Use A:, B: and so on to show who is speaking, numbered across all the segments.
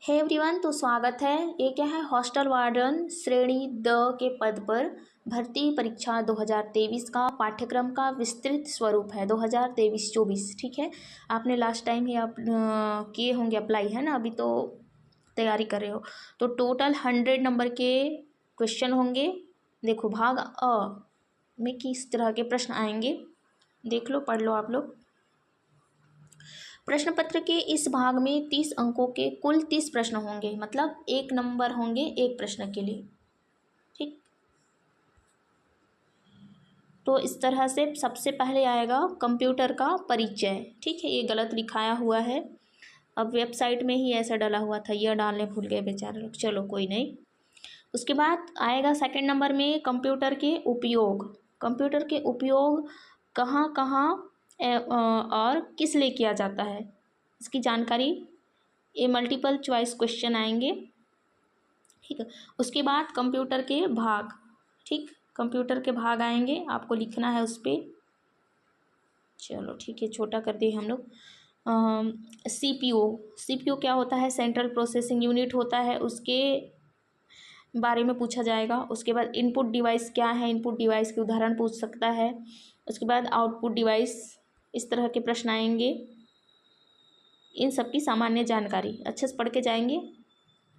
A: Hey everyone, तो स्वागत है। ये क्या है, हॉस्टल वार्डन श्रेणी द के पद पर भर्ती परीक्षा 2023 का पाठ्यक्रम का विस्तृत स्वरूप है 2023-24। ठीक है, आपने लास्ट टाइम ही आप किए होंगे अप्लाई, है ना। अभी तो तैयारी कर रहे हो। तो टोटल 100 नंबर के क्वेश्चन होंगे। देखो, भाग अ में किस तरह के प्रश्न आएंगे, देख लो, पढ़ लो आप लोग। प्रश्न पत्र के इस भाग में 30 अंकों के कुल 30 प्रश्न होंगे, मतलब 1 नंबर होंगे एक प्रश्न के लिए। ठीक, तो इस तरह से सबसे पहले आएगा कंप्यूटर का परिचय। ठीक है, ये गलत लिखाया हुआ है, अब वेबसाइट में ही ऐसा डाला हुआ था, यह डालने भूल गए बेचारे लोग, चलो कोई नहीं। उसके बाद आएगा सेकंड नंबर में कंप्यूटर के उपयोग। कंप्यूटर के उपयोग कहाँ कहाँ और किस लिए किया जाता है, इसकी जानकारी। ये मल्टीपल चॉइस क्वेश्चन आएंगे। ठीक है, उसके बाद कंप्यूटर के भाग। ठीक, कंप्यूटर के भाग आएंगे, आपको लिखना है उस पर। चलो ठीक है, छोटा कर दिए हम लोग। सीपीयू क्या होता है, सेंट्रल प्रोसेसिंग यूनिट होता है, उसके बारे में पूछा जाएगा। उसके बाद इनपुट डिवाइस क्या है, इनपुट डिवाइस के उदाहरण पूछ सकता है। उसके बाद आउटपुट डिवाइस, इस तरह के प्रश्न आएंगे। इन सब की सामान्य जानकारी अच्छे से पढ़ के जाएंगे।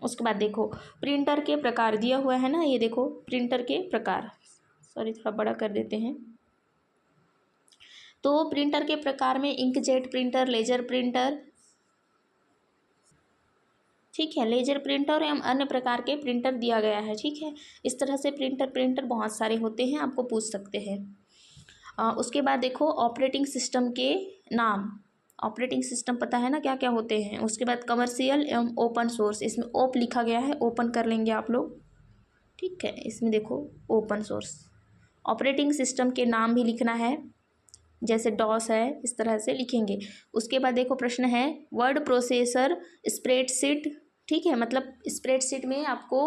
A: उसके बाद देखो, प्रिंटर के प्रकार दिया हुआ है ना, ये देखो प्रिंटर के प्रकार, सॉरी थोड़ा बड़ा कर देते हैं। तो प्रिंटर के प्रकार में इंकजेट प्रिंटर, लेजर प्रिंटर, ठीक है, लेजर प्रिंटर एवं अन्य प्रकार के प्रिंटर दिया गया है। ठीक है, इस तरह से प्रिंटर बहुत सारे होते हैं, आपको पूछ सकते हैं। उसके बाद देखो, ऑपरेटिंग सिस्टम के नाम। ऑपरेटिंग सिस्टम पता है ना क्या क्या होते हैं। उसके बाद कमर्शियल एवं ओपन सोर्स, इसमें ओप लिखा गया है, ओपन कर लेंगे आप लोग। ठीक है, इसमें देखो ओपन सोर्स। ऑपरेटिंग सिस्टम के नाम भी लिखना है, जैसे डॉस है, इस तरह से लिखेंगे। उसके बाद देखो प्रश्न है वर्ड प्रोसेसर, स्प्रेडशीट। ठीक है, मतलब स्प्रेडशीट में आपको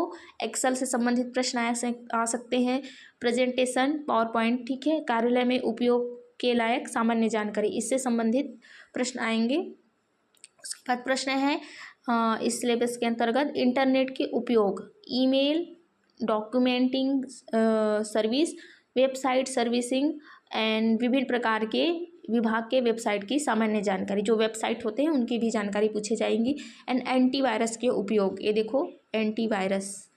A: एक्सेल से संबंधित प्रश्न आ सकते हैं। Presentation, power point. ठीक है, कार्यालय में उपयोग के लायक सामान्य जानकारी, इससे संबंधित प्रश्न आएंगे। उसके बाद प्रश्न है इस सिलेबस के अंतर्गत इंटरनेट के उपयोग, email, documenting service, website servicing and विभिन्न प्रकार के विभाग के वेबसाइट की सामान्य जानकारी, जो वेबसाइट होते हैं उनकी भी जानकारी पूछी जाएंगी। एंड एंटीवायरस के उपयोग, ये देखो एंटीवायरस,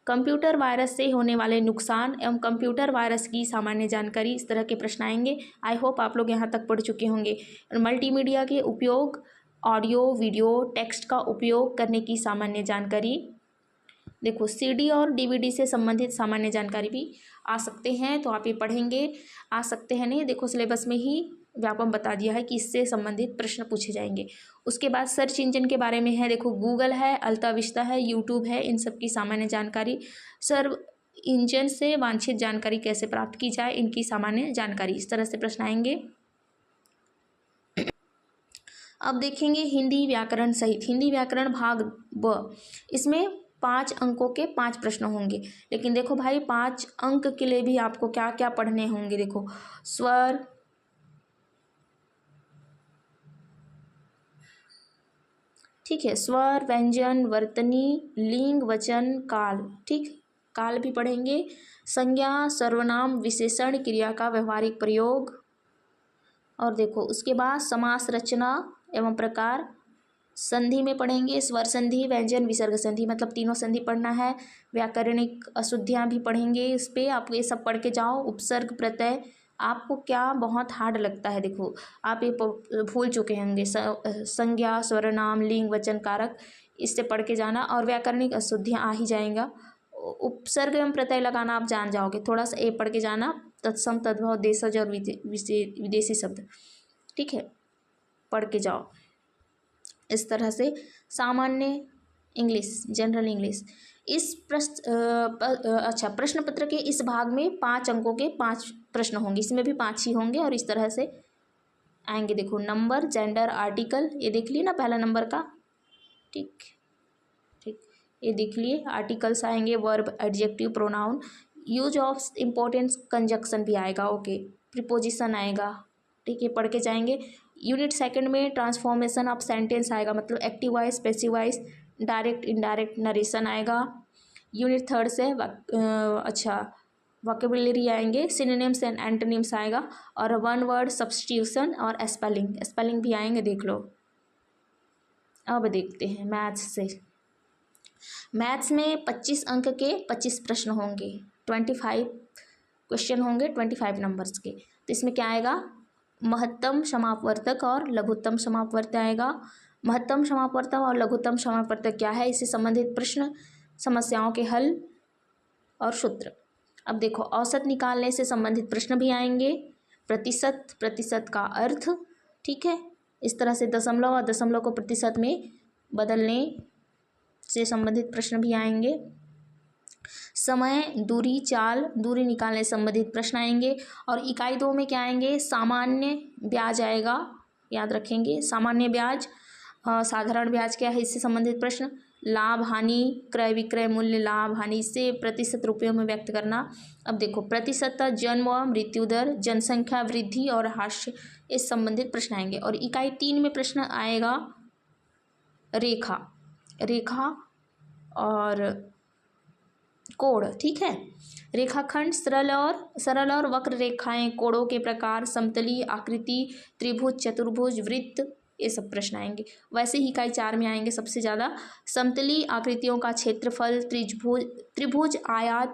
A: कंप्यूटर वायरस से होने वाले नुकसान एवं कंप्यूटर वायरस की सामान्य जानकारी, इस तरह के प्रश्न आएंगे। आई होप आप लोग यहाँ तक पढ़ चुके होंगे। मल्टीमीडिया के उपयोग, ऑडियो वीडियो टेक्स्ट का उपयोग करने की सामान्य जानकारी। देखो, सीडी और डीवीडी से संबंधित सामान्य जानकारी भी आ सकते हैं, तो आप ये पढ़ेंगे। आ सकते हैं नहीं, देखो सिलेबस में ही व्यापम बता दिया है कि इससे संबंधित प्रश्न पूछे जाएंगे। उसके बाद सर्च इंजन के बारे में है, देखो गूगल है, अल्ताविस्ता है, यूट्यूब है, इन सब की सामान्य जानकारी। सर्च इंजन से वांछित जानकारी कैसे प्राप्त की जाए, इनकी सामान्य जानकारी, इस तरह से प्रश्न आएंगे। अब देखेंगे हिंदी व्याकरण सहित, हिंदी व्याकरण भाग ब। इसमें 5 अंकों के 5 प्रश्न होंगे। लेकिन देखो भाई, 5 अंक के लिए भी आपको क्या क्या पढ़ने होंगे। देखो, स्वर, ठीक है, स्वर, व्यंजन, वर्तनी, लिंग, वचन, काल। ठीक, काल भी पढ़ेंगे। संज्ञा, सर्वनाम, विशेषण, क्रिया का व्यवहारिक प्रयोग। और देखो उसके बाद समास रचना एवं प्रकार, संधि में पढ़ेंगे स्वर संधि, व्यंजन, विसर्ग संधि, मतलब तीनों संधि पढ़ना है। व्याकरणिक अशुद्धियाँ भी पढ़ेंगे, इस पर आप ये सब पढ़ के जाओ। उपसर्ग, प्रत्यय, आपको क्या बहुत हार्ड लगता है, देखो आप ये भूल चुके होंगे। संज्ञा, सर्वनाम, लिंग, वचन, कारक, इससे पढ़ के जाना। और व्याकरणिक अशुद्धियाँ आ ही जाएगा। उपसर्ग एवं प्रत्यय लगाना आप जान जाओगे, थोड़ा सा ये पढ़ के जाना। तत्सम, तद्भव, देशज और विदेशी शब्द, ठीक है, पढ़ के जाओ। इस तरह से सामान्य इंग्लिश, जनरल इंग्लिश। इस प्रश्न पत्र के इस भाग में 5 अंकों के 5 प्रश्न होंगे, इसमें भी 5 ही होंगे और इस तरह से आएंगे। देखो, नंबर, जेंडर, आर्टिकल, ये देख लिए ना पहला नंबर का। ठीक ठीक, ये देख लिए। आर्टिकल्स आएंगे, verb, adjective, pronoun, use of importance conjunction भी आएगा। ओके, प्रीपोजिशन आएगा। ठीक है, पढ़ के जाएंगे। यूनिट सेकंड में ट्रांसफॉर्मेशन ऑफ सेंटेंस आएगा, मतलब active voice, passive voice, direct indirect narration आएगा। यूनिट थर्ड से वोकेबुलरी आएंगे, सिनोनिम्स एंड एंटोनिम्स आएगा, और वन वर्ड सब्स्टिट्यूशन और स्पेलिंग भी आएंगे, देख लो। अब देखते हैं मैथ्स से। मैथ्स में 25 अंक के 25 प्रश्न होंगे, 25 क्वेश्चन होंगे 25 नंबर्स के। तो इसमें क्या आएगा, महत्तम समापवर्तक और लघुत्तम समापवर्तक आएगा। महत्तम समापवर्तक और लघुत्तम समापवर्तक क्या है, इससे संबंधित प्रश्न, समस्याओं के हल और सूत्र। अब देखो, औसत निकालने से संबंधित प्रश्न भी आएंगे, प्रतिशत का अर्थ, ठीक है। इस तरह से दशमलव और दशमलव को प्रतिशत में बदलने से संबंधित प्रश्न भी आएंगे। समय, दूरी, चाल, दूरी निकालने से संबंधित प्रश्न आएंगे। और इकाई 2 में क्या आएंगे, सामान्य ब्याज आएगा, याद रखेंगे। सामान्य ब्याज, साधारण ब्याज क्या है, इससे संबंधित प्रश्न। लाभ हानि, क्रय विक्रय मूल्य, लाभ हानि, इसे प्रतिशत रुपयों में व्यक्त करना। अब देखो, प्रतिशत जन्म व मृत्यु दर, जनसंख्या वृद्धि और हास्य, इस संबंधित प्रश्न आएंगे। और इकाई 3 में प्रश्न आएगा रेखा और कोण, ठीक है। रेखाखंड, सरल और वक्र रेखाएं, कोणों के प्रकार, समतली आकृति, त्रिभुज, चतुर्भुज, वृत्त, ये सब प्रश्न आएंगे। वैसे ही इकाई 4 में आएंगे सबसे ज़्यादा समतली आकृतियों का क्षेत्रफल, त्रिभुज, आयत,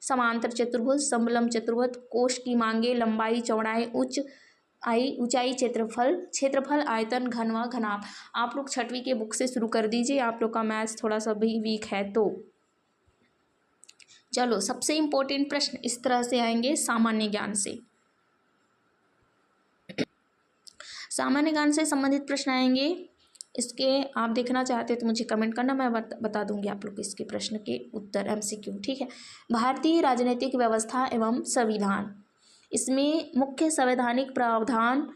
A: समांतर चतुर्भुज, समलंब चतुर्भुज, कोष की मांगे, लंबाई, चौड़ाई, ऊंचाई, क्षेत्रफल, आयतन, घन व घनाभ। आप लोग 6वीं के बुक से शुरू कर दीजिए, आप लोग का मैथ्स थोड़ा सा भी वीक है तो। चलो, सबसे इम्पोर्टेंट प्रश्न इस तरह से आएंगे सामान्य ज्ञान से। सामान्य ज्ञान से संबंधित प्रश्न आएंगे। इसके आप देखना चाहते हैं तो मुझे कमेंट करना, मैं बता दूंगी आप लोग इसके प्रश्न के उत्तर, MCQ, ठीक है। भारतीय राजनीतिक व्यवस्था एवं संविधान, इसमें मुख्य संवैधानिक प्रावधान,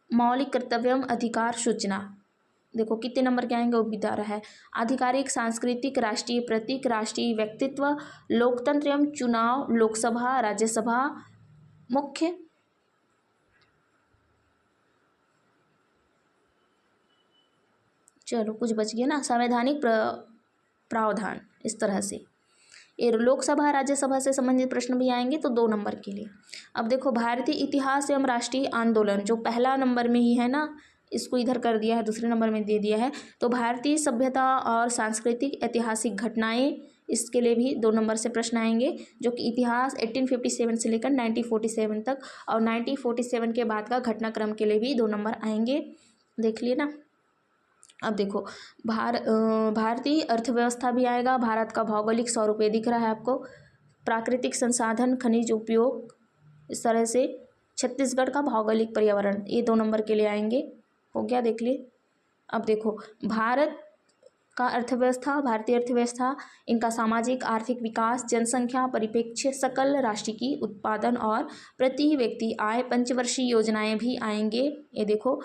A: मौलिक कर्तव्य, अधिकार, सूचना, देखो कितने नंबर के आएंगे वो बता रहा है। आधिकारिक, सांस्कृतिक, राष्ट्रीय प्रतीक, राष्ट्रीय व्यक्तित्व, लोकतंत्र एवं चुनाव, लोकसभा, राज्यसभा, मुख्य, चलो कुछ बच गया ना, संवैधानिक प्रावधान, इस तरह से। ये लोकसभा, राज्यसभा से संबंधित प्रश्न भी आएंगे तो 2 नंबर के लिए। अब देखो, भारतीय इतिहास एवं राष्ट्रीय आंदोलन, जो पहला नंबर में ही है ना, इसको इधर कर दिया है, दूसरे नंबर में दे दिया है। तो भारतीय सभ्यता और सांस्कृतिक ऐतिहासिक घटनाएं, इसके लिए भी 2 नंबर से प्रश्न आएंगे, जो कि इतिहास 1857 से लेकर 1947 तक, और 1947 के बाद का घटनाक्रम के लिए भी 2 नंबर आएंगे, देख लिए ना। अब देखो, भारतीय अर्थव्यवस्था भी आएगा, भारत का भौगोलिक स्वरूप दिख रहा है आपको, प्राकृतिक संसाधन, खनिज उपयोग, इस तरह से। छत्तीसगढ़ का भौगोलिक पर्यावरण, ये 2 नंबर के लिए आएंगे, हो गया, देख लिए। अब देखो, भारत का अर्थव्यवस्था, भारतीय अर्थव्यवस्था, इनका सामाजिक आर्थिक विकास, जनसंख्या परिप्रेक्ष्य, सकल राष्ट्रीय उत्पादन और प्रति व्यक्ति आय, पंचवर्षीय योजनाएं भी आएंगे, ये देखो।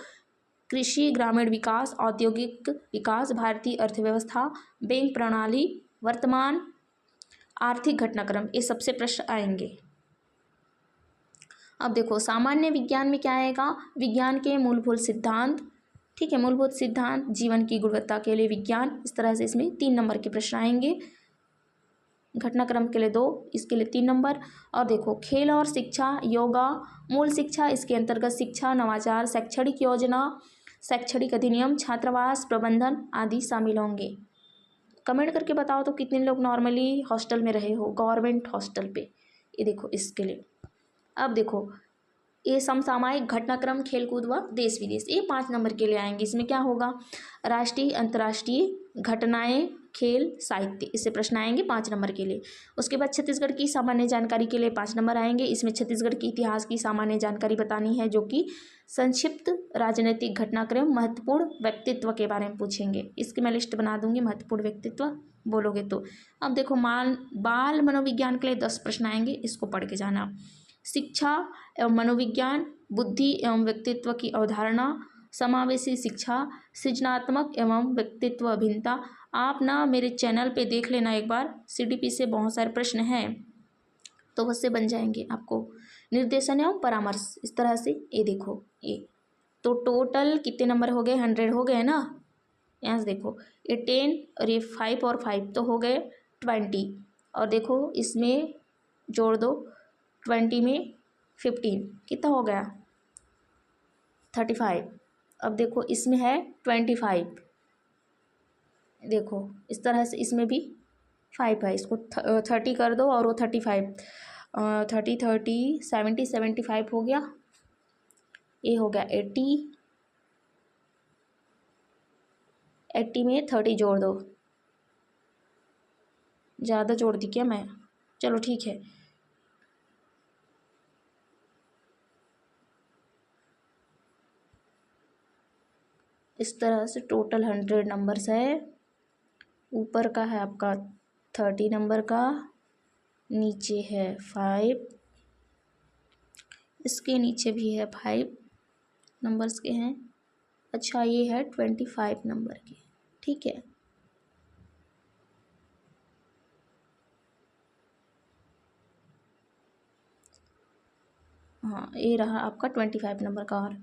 A: कृषि, ग्रामीण विकास, औद्योगिक विकास, भारतीय अर्थव्यवस्था, बैंक प्रणाली, वर्तमान आर्थिक घटनाक्रम, ये सबसे प्रश्न आएंगे। अब देखो, सामान्य विज्ञान में क्या आएगा, विज्ञान के मूलभूत सिद्धांत, ठीक है, मूलभूत सिद्धांत, जीवन की गुणवत्ता के लिए विज्ञान, इस तरह से इसमें 3 नंबर के प्रश्न आएंगे। घटनाक्रम के लिए 2, इसके लिए 3 नंबर। और देखो, खेल और शिक्षा, योगा, मूल शिक्षा, इसके अंतर्गत शिक्षा, नवाचार, शैक्षणिक योजना, शैक्षणिक अधिनियम, छात्रावास प्रबंधन आदि शामिल होंगे। कमेंट करके बताओ तो कितने लोग नॉर्मली हॉस्टल में रहे हो, गवर्नमेंट हॉस्टल पे, ये देखो इसके लिए। अब देखो, ये समसामयिक, घटनाक्रम, खेलकूद व देश विदेश, ये 5 नंबर के लिए आएंगे। इसमें क्या होगा, राष्ट्रीय, अंतर्राष्ट्रीय घटनाएं, खेल, साहित्य, इससे प्रश्न आएंगे 5 नंबर के लिए। उसके बाद छत्तीसगढ़ की सामान्य जानकारी के लिए 5 नंबर आएंगे। इसमें छत्तीसगढ़ की इतिहास की सामान्य जानकारी बतानी है, जो कि संक्षिप्त, राजनीतिक घटनाक्रम, महत्वपूर्ण व्यक्तित्व के बारे में पूछेंगे। इसकी मैं लिस्ट बना दूंगी, महत्वपूर्ण व्यक्तित्व बोलोगे तो। अब देखो, बाल मनोविज्ञान के लिए 10 प्रश्न आएंगे, इसको पढ़ के जाना। शिक्षा एवं मनोविज्ञान, बुद्धि एवं व्यक्तित्व की अवधारणा, समावेशी शिक्षा, सृजनात्मक एवं व्यक्तित्व अभिन्नता। आप ना मेरे चैनल पे देख लेना एक बार, CDP से बहुत सारे प्रश्न हैं तो उससे बन जाएंगे आपको। निर्देशन एवं परामर्श, इस तरह से, ये देखो, ये तो टोटल कितने नंबर हो गए, 100 हो गए ना। यहाँ से देखो ये 10 और ये 5 और 5 तो हो गए 20। और देखो इसमें जोड़ दो 20 में 15 कितना हो गया 35। अब देखो इसमें है 25, देखो इस तरह से इसमें भी 5 है, इसको 30 कर दो और वो 35, 30 30 70 75 हो गया। ये हो गया 80, 80 में 30 जोड़ दो, ज़्यादा जोड़ दी क्या मैं, चलो ठीक है। इस तरह से टोटल 100 नंबर्स है। ऊपर का है आपका 30 नंबर का, नीचे है 5, इसके नीचे भी है 5 नंबर्स के हैं। अच्छा ये है 25 नंबर के, ठीक है। हाँ ये रहा आपका 25 नंबर का। और